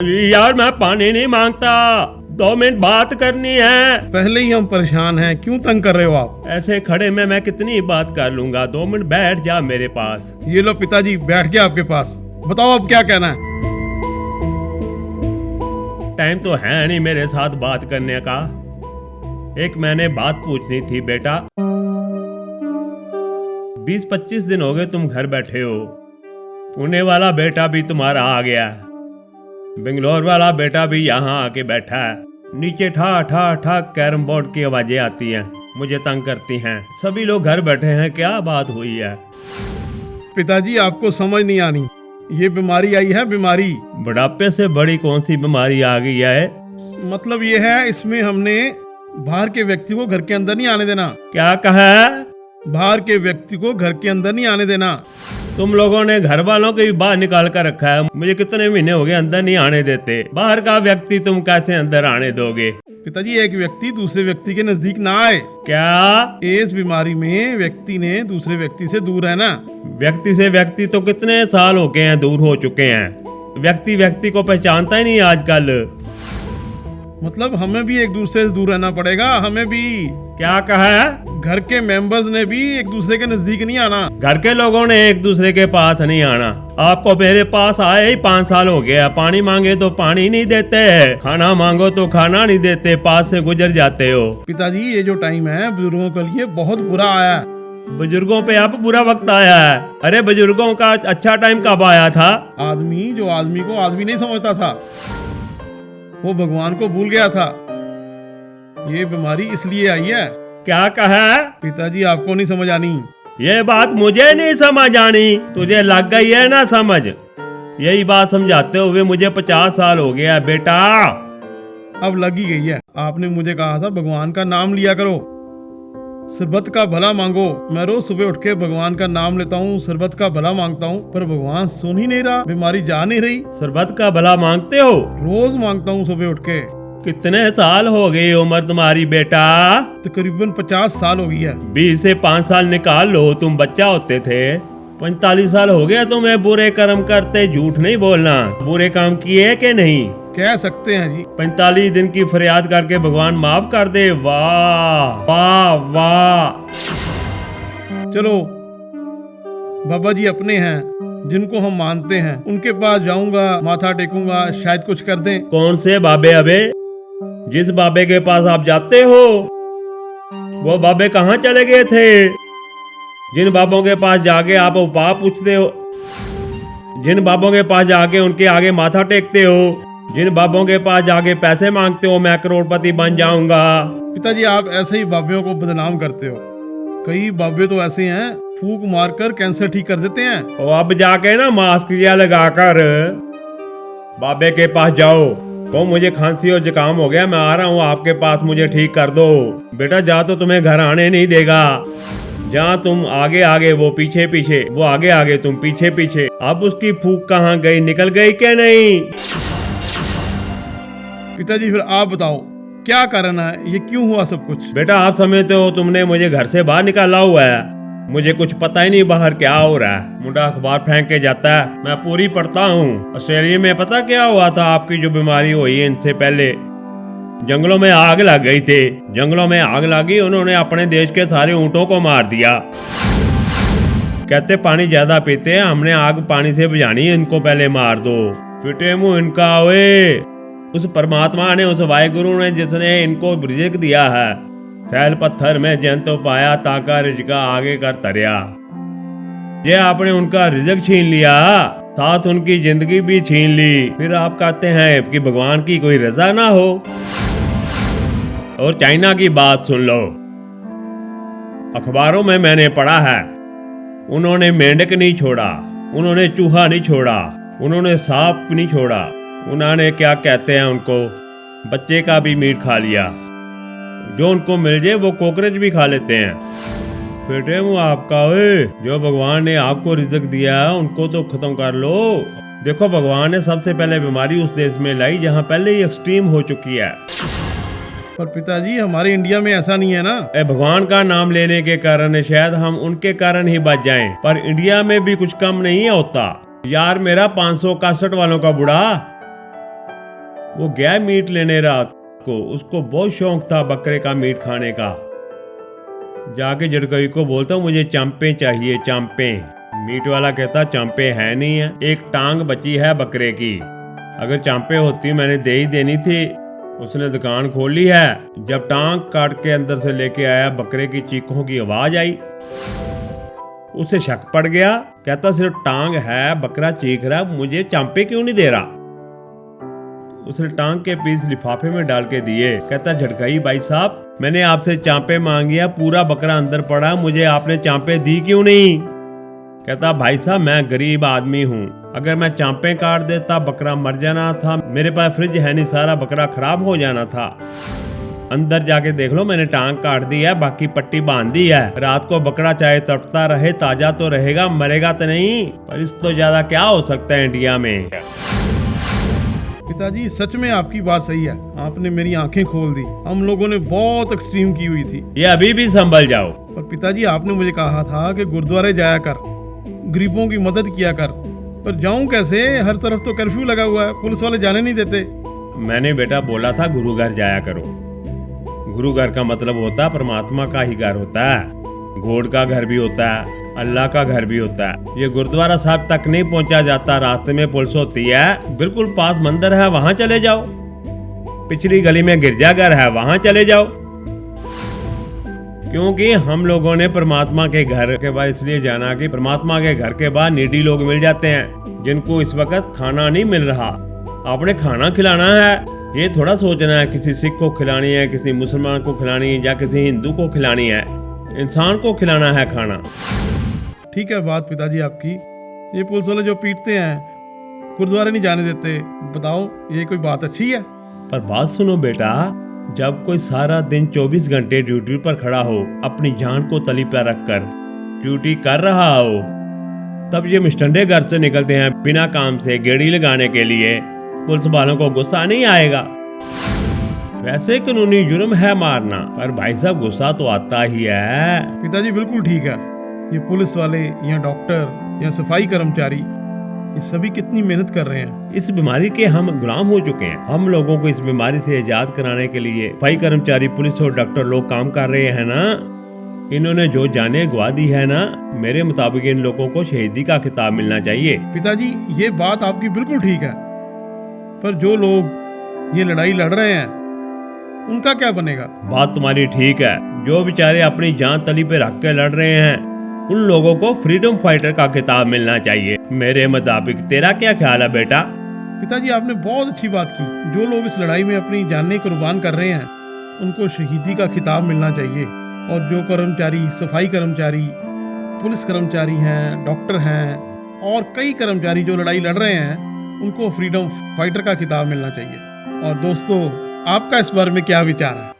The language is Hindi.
यार मैं पानी नहीं मांगता, 2 मिनट बात करनी है। पहले ही हम परेशान हैं, क्यों तंग कर रहे हो आप? ऐसे खड़े में मैं कितनी बात कर लूंगा, 2 मिनट बैठ जा मेरे पास। ये लो पिताजी, बैठ गया आपके पास। बताओ अब क्या कहना है। टाइम तो है नहीं मेरे साथ बात करने का। एक मैंने बात पूछनी थी बेटा। 20-25 दिन हो गए तुम घर बैठे हो। पुणे वाला बेटा भी तुम्हारा आ गया, बेंगलोर वाला बेटा भी यहाँ आके बैठा है। नीचे ठा ठा ठा कैरम बोर्ड की आवाजें आती हैं, मुझे तंग करती हैं। सभी लोग घर बैठे हैं, क्या बात हुई है? पिताजी आपको समझ नहीं आनी, ये बीमारी आई है, बीमारी। बुढ़ापे से बड़ी कौन सी बीमारी आ गई है? मतलब ये है, इसमें हमने बाहर के व्यक्ति को घर के अंदर नहीं आने देना। क्या कहा? बाहर के व्यक्ति को घर के अंदर नहीं आने देना। तुम लोगों ने घर वालों को भी बाहर निकाल कर रखा है। मुझे कितने महीने हो गए अंदर नहीं आने देते। बाहर का व्यक्ति तुम कैसे अंदर आने दोगे? पिताजी एक व्यक्ति दूसरे व्यक्ति के नजदीक ना आए। क्या? इस बीमारी में व्यक्ति ने दूसरे व्यक्ति से दूर रहना। व्यक्ति से व्यक्ति तो कितने साल हो गए हैं, दूर हो चुके हैं। व्यक्ति व्यक्ति को पहचानता ही नहीं आजकल। मतलब हमें भी एक दूसरे से दूर रहना पड़ेगा, हमें भी। क्या कहा? घर के मेंबर्स ने भी एक दूसरे के नजदीक नहीं आना। घर के लोगों ने एक दूसरे के पास नहीं आना। आपको मेरे पास आए ही 5 साल हो गया। पानी मांगे तो पानी नहीं देते, खाना मांगो तो खाना नहीं देते, पास से गुजर जाते हो। पिताजी ये जो टाइम है बुजुर्गों के लिए बहुत बुरा आया है। बुजुर्गों पे अब बुरा वक्त आया है? अरे बुजुर्गों का अच्छा टाइम कब आया था? आदमी जो आदमी को आदमी नहीं समझता था, वो भगवान को भूल गया था। ये बीमारी इसलिए आई है। क्या कहा? पिताजी आपको नहीं समझ आनी। ये बात मुझे नहीं समझ आनी, तुझे लग गई है ना समझ। यही बात समझाते हुए मुझे 50 साल हो गया बेटा। अब लग ही गई है। आपने मुझे कहा था भगवान का नाम लिया करो, सरबत का भला मांगो। मैं रोज सुबह उठ के भगवान का नाम लेता हूँ, सरबत का भला मांगता हूँ, पर भगवान सुन ही नहीं रहा, बीमारी जा नहीं रही। सरबत का भला मांगते हो? रोज मांगता हूँ सुबह उठ के। कितने साल हो गई उम्र तुम्हारी बेटा? तकरीबन 50 साल हो गई है। 20 से 5 साल निकाल लो, तुम बच्चा होते थे। 45 साल हो गया तुम्हें बुरे कर्म करते। झूठ नहीं बोलना, बुरे काम किए कि नहीं? कह सकते हैं जी। 45 दिन की फरियाद करके भगवान माफ कर दे। वाह वाह वाह। चलो बाबा जी अपने हैं, जिनको हम मानते हैं, उनके पास जाऊंगा, माथा टेकूंगा, शायद कुछ कर दें। कौन से बाबे? अबे जिस बाबे के पास आप जाते हो वो बाबे कहाँ चले गए थे? जिन बाबों के पास जाके आप उपाय पूछते हो, जिन बाबों के पास जाके उनके आगे माथा टेकते हो, जिन बाबों के पास जाके पैसे मांगते हो, मैं करोड़पति बन जाऊंगा। पिताजी आप ऐसे ही बाबियों को बदनाम करते हो। कई बाबे तो ऐसे हैं, फूंक मारकर कैंसर ठीक कर देते हैं। और अब जाके ना मास्क लगाकर बाबे के पास जाओ, तो मुझे खांसी और जुकाम हो गया, मैं आ रहा हूँ आपके पास, मुझे ठीक कर दो। बेटा जा तो तुम्हें घर आने नहीं देगा। जहाँ तुम आगे आगे वो पीछे पीछे, वो आगे आगे तुम पीछे पीछे। अब उसकी फूंक कहाँ गई, निकल गई क्या नहीं? पिताजी फिर आप बताओ क्या कारण है, ये क्यों हुआ सब कुछ? बेटा आप समझते हो तुमने मुझे घर से बाहर निकाला हुआ है। मुझे कुछ पता ही नहीं बाहर क्या हो रहा है। मुंडा अखबार फेंक के जाता है, मैं पूरी पढ़ता हूँ। ऑस्ट्रेलिया में पता क्या हुआ था? आपकी जो बीमारी हुई है इनसे पहले जंगलों में आग लग गई थी। जंगलों में आग लगी, उन्होंने अपने देश के सारे ऊँटों को मार दिया। कहते पानी ज्यादा पीते हैं, हमने आग पानी से बुझानी है, इनको पहले मार दो। फिटे मुंह इनका ओए। उस परमात्मा ने, उस वाहिगुरु ने जिसने इनको रिज़्क दिया है, सैल पत्थर में जन तो पाया, ताका रिजका आगे कर तरया। ये आपने उनका रिज़्क छीन लिया, साथ उनकी जिंदगी भी छीन ली। फिर आप कहते हैं कि भगवान की कोई रजा ना हो। और चाइना की बात सुन लो, अखबारों में मैंने पढ़ा है, उन्होंने मेंढक नहीं छोड़ा, उन्होंने चूहा नहीं छोड़ा, उन्होंने सांप नहीं छोड़ा, उन्होंने क्या कहते हैं उनको, बच्चे का भी मीट खा लिया। जो उनको मिल जाए वो कॉकरोच भी खा लेते हैं। बेटे मुँह आपका ओए, जो भगवान ने आपको रिज़्क दिया है उनको तो खत्म कर लो। देखो भगवान ने सबसे पहले बीमारी उस देश में लाई जहाँ पहले ही एक्सट्रीम हो चुकी है। पर पिताजी हमारे इंडिया में ऐसा नहीं है ना। भगवान का नाम लेने के कारण शायद हम उनके कारण ही बच जाएं, पर इंडिया में भी कुछ कम नहीं होता। यार मेरा 561 वालों का बुढ़ा वो गया मीट लेने रात को, उसको बहुत शौक था बकरे का मीट खाने का। जाके झटकई को बोलता हूँ मुझे चांपे चाहिए, चांपे। मीट वाला कहता चांपे है नहीं है, एक टांग बची है बकरे की, अगर चांपे होती मैंने दे ही देनी थी। उसने दुकान खोली है, जब टांग काट के अंदर से लेके आया बकरे की चीखों की आवाज आई। उसे शक पड़ गया, कहता सिर्फ टांग है, बकरा चीख रहा, मुझे चांपे क्यों नहीं दे रहा। उसने टांग के पीस लिफाफे में डाल के दिए। कहता झटकाई भाई साहब, मैंने आपसे चांपे मांगी है, पूरा बकरा अंदर पड़ा, मुझे आपने चांपे दी क्यों नहीं। कहता भाई साहब मैं गरीब आदमी हूँ, अगर मैं चांपे काट देता बकरा मर जाना था, मेरे पास फ्रिज है नहीं, सारा बकरा खराब हो जाना था। अंदर जाके देख लो, मैंने टांग काट दी है, बाकी पट्टी बांध दी है। रात को बकरा चाहे तड़पता रहे, ताजा तो रहेगा, मरेगा तो नहीं। पर इस तो ज्यादा क्या हो सकता है इंडिया में। पिताजी सच में आपकी बात सही है, आपने मेरी आंखें खोल दी। हम लोगों ने बहुत एक्सट्रीम की हुई थी। ये अभी भी संभल जाओ। पर पिताजी आपने मुझे कहा था कि गुरुद्वारे जाया कर, गरीबों की मदद किया कर, पर जाऊं कैसे? हर तरफ तो कर्फ्यू लगा हुआ है, पुलिस वाले जाने नहीं देते। मैंने बेटा बोला था गुरु घर जाया करो। गुरु घर का मतलब होता है परमात्मा का ही घर होता है। गॉड का घर भी होता है, अल्लाह का घर भी होता है। ये गुरुद्वारा साहब तक नहीं पहुंचा जाता, रास्ते में पुलिस होती है, बिल्कुल पास मंदिर है, वहां चले जाओ। पिछली गली में गिरजाघर है, वहां चले जाओ। क्योंकि हम लोगों ने परमात्मा के घर के बाहर इसलिए जाना कि परमात्मा के घर के बाहर नीडी लोग मिल जाते हैं, जिनको इस वक्त खाना नहीं मिल रहा। आपने खाना खिलाना है, ये थोड़ा सोचना है किसी सिख को खिलानी है, किसी मुसलमान को खिलानी है, या किसी हिंदू को खिलानी है। इंसान को खिलाना है खाना। ठीक है बात पिताजी आपकी। ये पुलिस वाले जो पीटते हैं, गुरुद्वारे नहीं जाने देते, बताओ ये कोई बात अच्छी है? पर बात सुनो बेटा, जब कोई सारा दिन 24 घंटे ड्यूटी पर खड़ा हो, अपनी जान को तली पर रखकर ड्यूटी कर रहा हो, तब ये मिस्टंडे घर से निकलते हैं बिना काम से गेड़ी लगाने के लिए, पुलिस वालों को गुस्सा नहीं आएगा? वैसे कानूनी जुर्म है मारना, पर भाई साहब गुस्सा तो आता ही है। पिताजी बिल्कुल ठीक है। ये पुलिस वाले या डॉक्टर या सफाई कर्मचारी, ये सभी कितनी मेहनत कर रहे हैं। इस बीमारी के हम गुलाम हो चुके हैं। हम लोगों को इस बीमारी से आजाद कराने के लिए सफाई कर्मचारी, पुलिस और डॉक्टर लोग काम कर रहे हैं ना। इन्होंने जो जाने गवा दी है ना, मेरे मुताबिक इन लोगों को शहीदी का खिताब मिलना चाहिए। पिताजी ये बात आपकी बिल्कुल ठीक है, पर जो लोग ये लड़ाई लड़ रहे हैं उनका क्या बनेगा? बात तुम्हारी ठीक है, जो बेचारे अपनी जान तली पे रख के लड़ रहे हैं, उन लोगों को फ्रीडम फाइटर का खिताब मिलना चाहिए मेरे मुताबिक। तेरा क्या ख्याल है बेटा? पिताजी आपने बहुत अच्छी बात की। जो लोग इस लड़ाई में अपनी जानें कुर्बान कर रहे हैं, उनको शहीदी का खिताब मिलना चाहिए। और जो कर्मचारी, सफाई कर्मचारी, पुलिस कर्मचारी हैं, डॉक्टर हैं और कई कर्मचारी जो लड़ाई लड़ रहे हैं, उनको फ्रीडम फाइटर का खिताब मिलना चाहिए। और दोस्तों, आपका इस बारे में क्या विचार है?